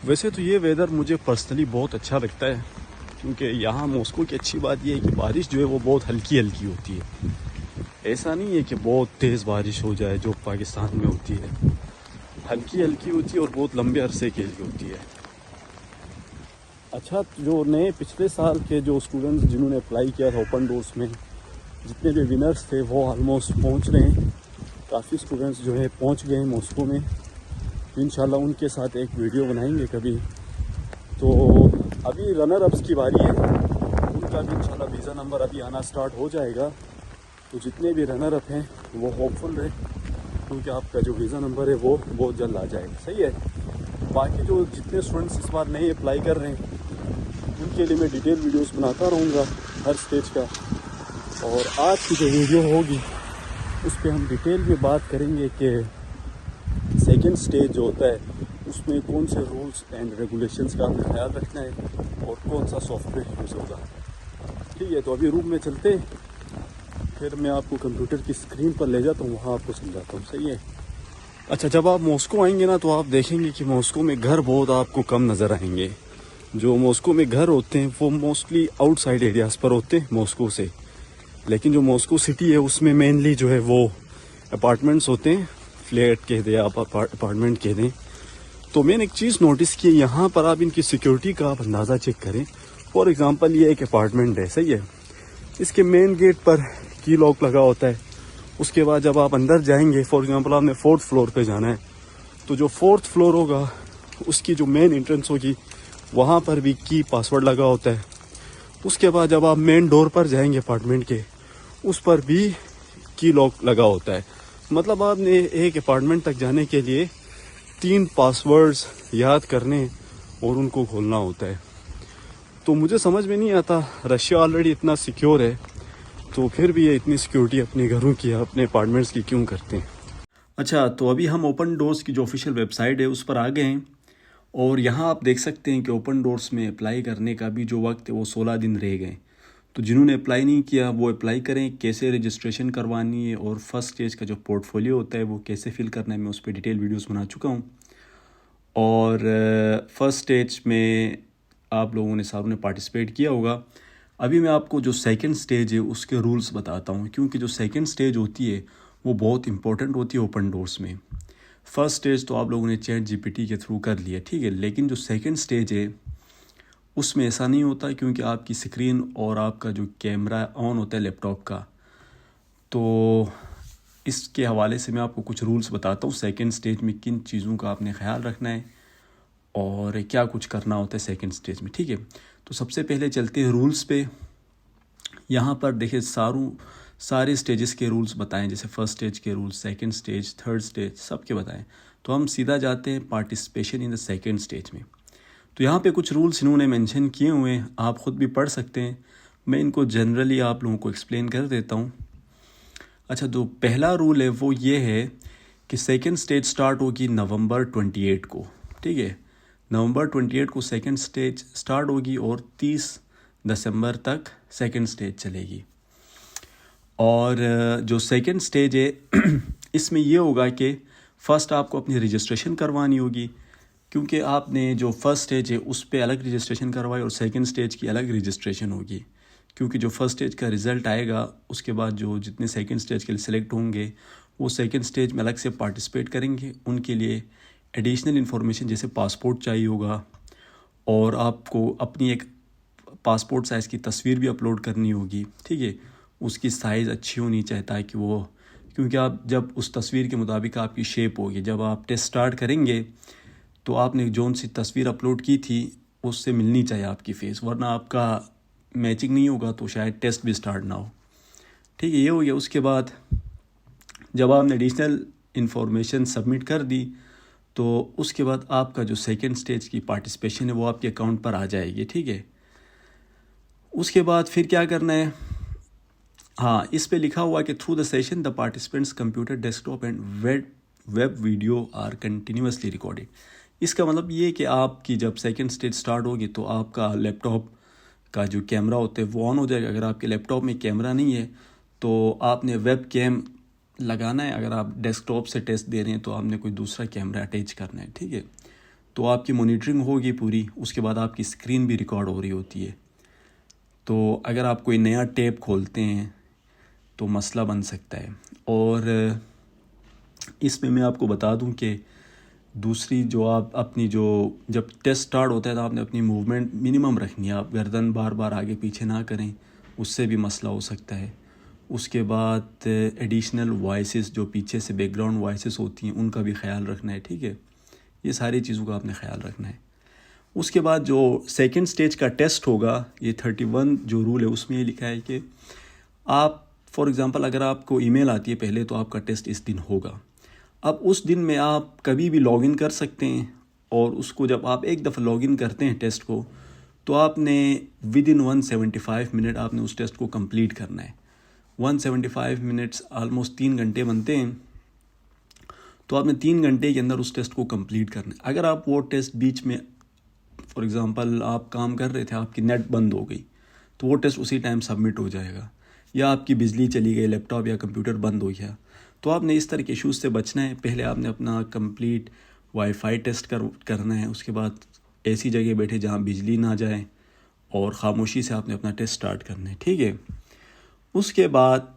वैसे तो ये वेदर मुझे पर्सनली बहुत अच्छा लगता है, क्योंकि यहाँ मॉस्को की अच्छी बात ये है कि बारिश जो है वो बहुत हल्की हल्की होती है। ऐसा नहीं है कि बहुत तेज़ बारिश हो जाए जो पाकिस्तान में होती है। हल्की हल्की होती है और बहुत लंबे अरसे के लिए होती है। अच्छा, जो नए पिछले साल के जो स्टूडेंट्स जिन्होंने अप्लाई किया था ओपन डोर्स में, जितने भी विनर्स थे वो ऑलमोस्ट पहुँच रहे हैं। काफ़ी स्टूडेंट्स जो है पहुँच गए हैं मॉस्को में। इंशाल्लाह उनके साथ एक वीडियो बनाएंगे कभी। तो अभी रनर अप्स की बारी है, उनका भी इंशाल्लाह वीज़ा नंबर अभी आना स्टार्ट हो जाएगा। तो जितने भी रनर अप हैं वो होपफुल रहे, क्योंकि आपका जो वीज़ा नंबर है वो बहुत जल्द आ जाएगा। सही है। बाकी जो जितने स्टूडेंट्स इस बार नए अप्लाई कर रहे हैं उनके लिए मैं डिटेल वीडियोस बनाता रहूँगा हर स्टेज का। और आज की जो वीडियो होगी उस पर हम डिटेल में बात करेंगे कि सेकेंड स्टेज जो होता है उसमें कौन से रूल्स एंड रेगुलेशंस का हमें ख्याल रखना है और कौन सा सॉफ्टवेयर यूज़ होगा। ठीक है, तो अभी रूम में चलते हैं, फिर मैं आपको कंप्यूटर की स्क्रीन पर ले जाता हूँ, वहाँ आपको समझाता हूँ। सही है। अच्छा, जब आप मॉस्को आएंगे ना तो आप देखेंगे कि मॉस्को में घर बहुत आपको कम नज़र आएंगे। जो मॉस्को में घर होते हैं वो मोस्टली आउटसाइड एरियाज़ पर होते हैं मॉस्को से, लेकिन जो मॉस्को सिटी है उसमें मेनली जो है वो अपार्टमेंट्स होते हैं, फ्लैट कह दें आप, अपार्टमेंट कह दें। तो मैंने एक चीज़ नोटिस की, यहाँ पर आप इनकी सिक्योरिटी का आप अंदाज़ा चेक करें। फॉर एग्ज़ाम्पल ये एक अपार्टमेंट है, सही है, इसके मेन गेट पर की लॉक लगा होता है। उसके बाद जब आप अंदर जाएंगे, फॉर एग्ज़ाम्पल आपने 4th फ्लोर पे जाना है, तो जो 4th फ्लोर होगा उसकी जो मेन एंट्रेंस होगी वहाँ पर भी की पासवर्ड लगा होता है। उसके बाद जब आप मेन डोर पर जाएंगे अपार्टमेंट के, उस पर भी की लॉक लगा होता है। मतलब आपने एक अपार्टमेंट तक जाने के लिए 3 पासवर्ड्स याद करने और उनको खोलना होता है। तो मुझे समझ में नहीं आता, रशिया ऑलरेडी इतना सिक्योर है तो फिर भी ये इतनी सिक्योरिटी अपने घरों की, अपने अपार्टमेंट्स की क्यों करते हैं। अच्छा, तो अभी हम ओपन डोर्स की जो ऑफिशियल वेबसाइट है उस पर आ गए हैं और यहाँ आप देख सकते हैं कि ओपन डोर्स में अप्लाई करने का भी जो वक्त है वो 16 दिन रह गए। तो जिन्होंने अप्लाई नहीं किया वो अप्लाई करें, कैसे रजिस्ट्रेशन करवानी है और फर्स्ट स्टेज का जो पोर्टफोलियो होता है वो कैसे फिल करना है, मैं उस पर डिटेल वीडियोस बना चुका हूँ। और फर्स्ट स्टेज में आप लोगों ने सारों ने पार्टिसिपेट किया होगा। अभी मैं आपको जो सेकंड स्टेज है उसके रूल्स बताता हूँ, क्योंकि जो सेकंड स्टेज होती है वो बहुत इंपॉर्टेंट होती है ओपन डोर्स में। फर्स्ट स्टेज तो आप लोगों ने चैट जीपीटी के थ्रू कर लिया, ठीक है, लेकिन जो सेकंड स्टेज है उसमें ऐसा नहीं होता, क्योंकि आपकी स्क्रीन और आपका जो कैमरा ऑन होता है लैपटॉप का। तो इसके हवाले से मैं आपको कुछ रूल्स बताता हूँ सेकंड स्टेज में किन चीज़ों का आपने ख्याल रखना है और क्या कुछ करना होता है सेकंड स्टेज में। ठीक है, तो सबसे पहले चलते हैं रूल्स पे। यहाँ पर देखिए सारे स्टेजेस के रूल्स बताएं, जैसे फर्स्ट स्टेज के rules, second stage, third stage, सब के बताएं। तो हम सीधा जाते हैं participation in the second stage में। तो यहाँ पे कुछ रूल्स इन्होंने मेंशन किए हुए हैं, आप ख़ुद भी पढ़ सकते हैं। मैं इनको जनरली आप लोगों को एक्सप्लेन कर देता हूँ। अच्छा, तो पहला रूल है वो ये है कि सेकंड स्टेज स्टार्ट होगी नवंबर 28 को। ठीक है, नवंबर 28 को सेकंड स्टेज स्टार्ट होगी और 30 दिसंबर तक सेकंड स्टेज चलेगी। और जो सेकंड स्टेज है इसमें ये होगा कि फ़र्स्ट आपको अपनी रजिस्ट्रेशन करवानी होगी, क्योंकि आपने जो फर्स्ट स्टेज है उस पर अलग रजिस्ट्रेशन करवाई और सेकंड स्टेज की अलग रजिस्ट्रेशन होगी। क्योंकि जो फर्स्ट स्टेज का रिज़ल्ट आएगा उसके बाद जो जितने सेकंड स्टेज के लिए सिलेक्ट होंगे वो सेकंड स्टेज में अलग से पार्टिसिपेट करेंगे। उनके लिए एडिशनल इन्फॉर्मेशन जैसे पासपोर्ट चाहिए होगा और आपको अपनी एक पासपोर्ट साइज़ की तस्वीर भी अपलोड करनी होगी। ठीक है, उसकी साइज़ अच्छी होनी चाहिए ताकि वो, क्योंकि आप जब उस तस्वीर के मुताबिक आपकी शेप होगी, जब आप टेस्ट स्टार्ट करेंगे तो आपने जोन सी तस्वीर अपलोड की थी उससे मिलनी चाहिए आपकी फ़ेस, वरना आपका मैचिंग नहीं होगा तो शायद टेस्ट भी स्टार्ट ना हो। ठीक है, ये हो गया। उसके बाद जब आपने एडिशनल इन्फॉर्मेशन सबमिट कर दी तो उसके बाद आपका जो सेकंड स्टेज की पार्टिसिपेशन है वो आपके अकाउंट पर आ जाएगी। ठीक है, उसके बाद फिर क्या करना है, हाँ, इस पे लिखा हुआ कि through the session the participants computer, desktop and web video are continuously recorded. इसका मतलब ये कि आपकी जब सेकंड स्टेज स्टार्ट होगी तो आपका लैपटॉप का जो कैमरा होता है वो ऑन हो जाएगा। अगर आपके लैपटॉप में कैमरा नहीं है तो आपने वेब कैम लगाना है। अगर आप डेस्कटॉप से टेस्ट दे रहे हैं तो आपने कोई दूसरा कैमरा अटैच करना है। ठीक है, तो आपकी मॉनिटरिंग होगी पूरी, उसके बाद आपकी स्क्रीन भी रिकॉर्ड हो रही होती है। तो अगर आप कोई नया टैब खोलते हैं तो मसला बन सकता है। और इसमें मैं आपको बता दूं कि दूसरी जो आप अपनी जो जब टेस्ट स्टार्ट होता है तो आपने अपनी मूवमेंट मिनिमम रखनी है, आप गर्दन बार बार आगे पीछे ना करें, उससे भी मसला हो सकता है। उसके बाद एडिशनल वॉइसेस जो पीछे से बैकग्राउंड वॉइसेस होती हैं उनका भी ख्याल रखना है, ठीक है। ये सारी चीज़ों का आपने ख्याल रखना है। उसके बाद जो सेकंड स्टेज का टेस्ट होगा, ये 31 जो रूल है उसमें ये लिखा है कि आप फॉर एग्ज़ाम्पल अगर आपको ईमेल आती है पहले तो आपका टेस्ट इस दिन होगा। अब उस दिन में आप कभी भी लॉगिन कर सकते हैं, और उसको जब आप एक दफ़ा लॉगिन करते हैं टेस्ट को, तो आपने विद इन 175 मिनट आपने उस टेस्ट को कंप्लीट करना है। 175 मिनट्स ऑलमोस्ट 3 घंटे बनते हैं, तो आपने 3 घंटे के अंदर उस टेस्ट को कंप्लीट करना है। अगर आप वो टेस्ट बीच में फॉर एग्ज़ाम्पल आप काम कर रहे थे, आपकी नेट बंद हो गई, तो वो टेस्ट उसी टाइम सबमिट हो जाएगा। या आपकी बिजली चली गई, लैपटॉप या कंप्यूटर बंद हो गया, तो आपने इस तरह के इश्यूज़ से बचना है। पहले आपने अपना कंप्लीट वाईफाई टेस्ट करना है, उसके बाद ऐसी जगह बैठे जहाँ बिजली ना जाए, और ख़ामोशी से आपने अपना टेस्ट स्टार्ट करना है, ठीक है। उसके बाद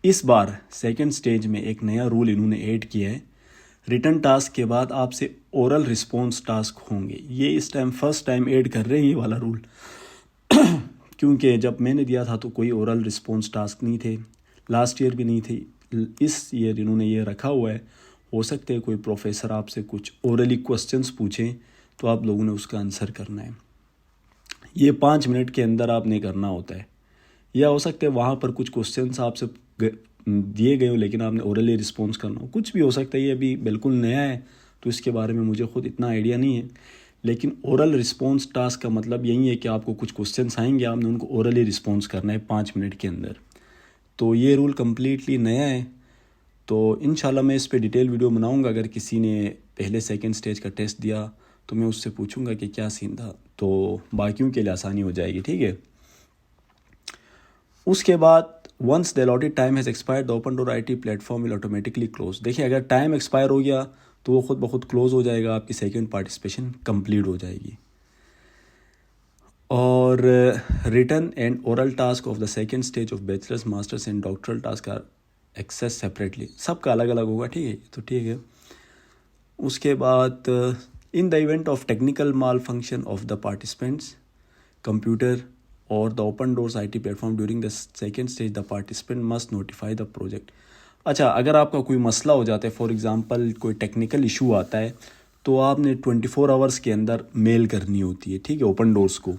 इस बार सेकंड स्टेज में एक नया रूल इन्होंने ऐड किया है। रिटर्न टास्क के बाद आपसे ओरल रिस्पॉन्स टास्क होंगे। ये इस टाइम फर्स्ट टाइम ऐड कर रहे हैं ये वाला रूल क्योंकि जब मैंने दिया था तो कोई ओरल रिस्पॉन्स टास्क नहीं थे, लास्ट ईयर भी नहीं थी। इस ईयर इन्होंने ये रखा हुआ है। हो सकता है कोई प्रोफेसर आपसे कुछ ओरली क्वेश्चंस पूछें तो आप लोगों ने उसका आंसर करना है। ये 5 मिनट के अंदर आपने करना होता है। या हो सकता है वहाँ पर कुछ क्वेश्चंस आपसे दिए गए हो लेकिन आपने ओरली रिस्पॉन्स करना हो, कुछ भी हो सकता है। ये अभी बिल्कुल नया है तो इसके बारे में मुझे खुद इतना आइडिया नहीं है, लेकिन ओरल रिस्पॉन्स टास्क का मतलब यही है कि आपको कुछ क्वेश्चंस आएंगे, आपने उनको ओरली रिस्पॉन्स करना है 5 मिनट के अंदर। तो ये रूल कम्प्लीटली नया है। तो इंशाल्लाह मैं इस पे डिटेल वीडियो बनाऊंगा। अगर किसी ने पहले सेकंड स्टेज का टेस्ट दिया तो मैं उससे पूछूंगा कि क्या सीन था, तो बाकियों के लिए आसानी हो जाएगी, ठीक है। उसके बाद once the allotted time has expired the open door IT platform will automatically close. देखिए अगर टाइम एक्सपायर हो गया तो वो खुद ब खुद क्लोज हो जाएगा, आपकी सेकंड पार्टिसिपेशन कंप्लीट हो जाएगी। और written and oral task of the second stage of bachelors, masters and doctoral task are access separately. सबका अलग अलग होगा, ठीक है, तो ठीक है। उसके बाद in the event of technical malfunction of the participants computer और the open doors IT platform during the second stage the participant must notify the project. अच्छा, अगर आपका कोई मसला हो जाता है, फॉर एग्ज़ाम्पल कोई टेक्निकल इशू आता है, तो आपने 24 आवर्स के अंदर मेल करनी होती है, ठीक है, ओपन डोर्स को,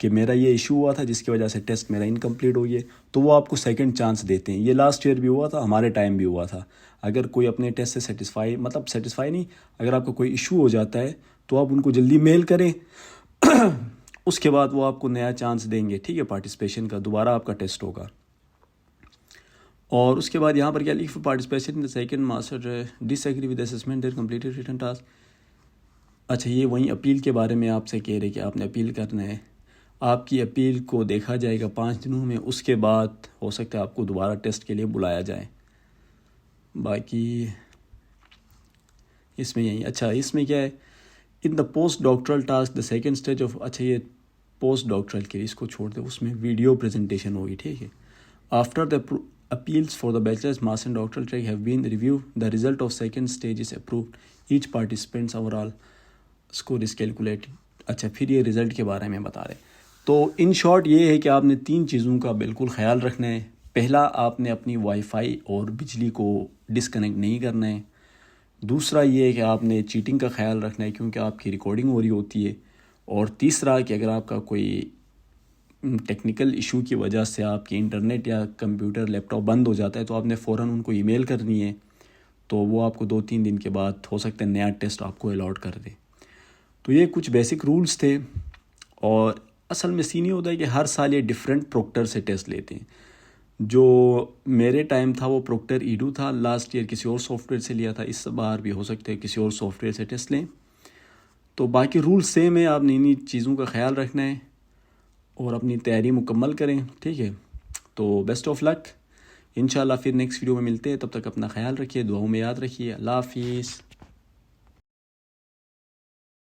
कि मेरा ये इशू हुआ था जिसकी वजह से टेस्ट मेरा इनकम्प्लीट हो गया। तो वो आपको सेकंड चांस देते हैं। ये लास्ट ईयर भी हुआ था, हमारे टाइम भी हुआ था। अगर कोई अपने टेस्ट से सेटिस्फाई नहीं, अगर आपको कोई इशू हो जाता है तो आप उनको जल्दी मेल करें उसके बाद वो आपको नया चांस देंगे, ठीक है, पार्टिसिपेशन का, दोबारा आपका टेस्ट होगा। और उसके बाद यहाँ पर क्या लिखा, participation in the second master disagree with assessment their completed written task. अच्छा, ये वहीं अपील के बारे में आपसे कह रहे कि आपने अपील करना है। आपकी अपील को देखा जाएगा 5 दिनों में, उसके बाद हो सकता है आपको दोबारा टेस्ट के लिए बुलाया जाए। बाकी इसमें यही। अच्छा, इसमें क्या है, in the post doctoral task the second stage of, अच्छा ये पोस्ट डॉक्टरल के लिए इसको छोड़ दे, उसमें वीडियो प्रेजेंटेशन होगी, ठीक है। After the appeals for the bachelor's, master and doctoral track have been reviewed, the result of second stage is approved, each participant's overall score is calculated। अच्छा, फिर ये रिज़ल्ट के बारे में बता रहे। तो इन शॉर्ट ये है कि आपने 3 चीज़ों का बिल्कुल ख्याल रखना है। पहला, आपने अपनी वाईफाई और बिजली को डिसकनेक्ट नहीं करना है। दूसरा ये है कि आपने चीटिंग का ख्याल रखना है क्योंकि आपकी रिकॉर्डिंग हो रही होती है। और तीसरा कि अगर आपका कोई टेक्निकल इशू की वजह से आपकी इंटरनेट या कंप्यूटर लैपटॉप बंद हो जाता है तो आपने फ़ौरन उनको ईमेल करनी है, तो वो आपको 2-3 दिन के बाद हो सकता है नया टेस्ट आपको अलॉट कर दे। तो ये कुछ बेसिक रूल्स थे। और असल में सीन ये होता है कि हर साल ये डिफरेंट प्रोक्टर से टेस्ट लेते हैं। जो मेरे टाइम था वो प्रोक्टर ईडू था, लास्ट ईयर किसी और सॉफ्टवेयर से लिया था, इस बार भी हो सकता है किसी और सॉफ्टवेयर से टेस्ट लें। तो बाकी रूल्स सेम है, आपने इन्हीं चीज़ों का ख्याल रखना है और अपनी तैयारी मुकम्मल करें, ठीक है। तो बेस्ट ऑफ लक, इंशाल्लाह फिर नेक्स्ट वीडियो में मिलते हैं। तब तक अपना ख्याल रखिए, दुआओं में याद रखिए। अल्लाह हाफिज़।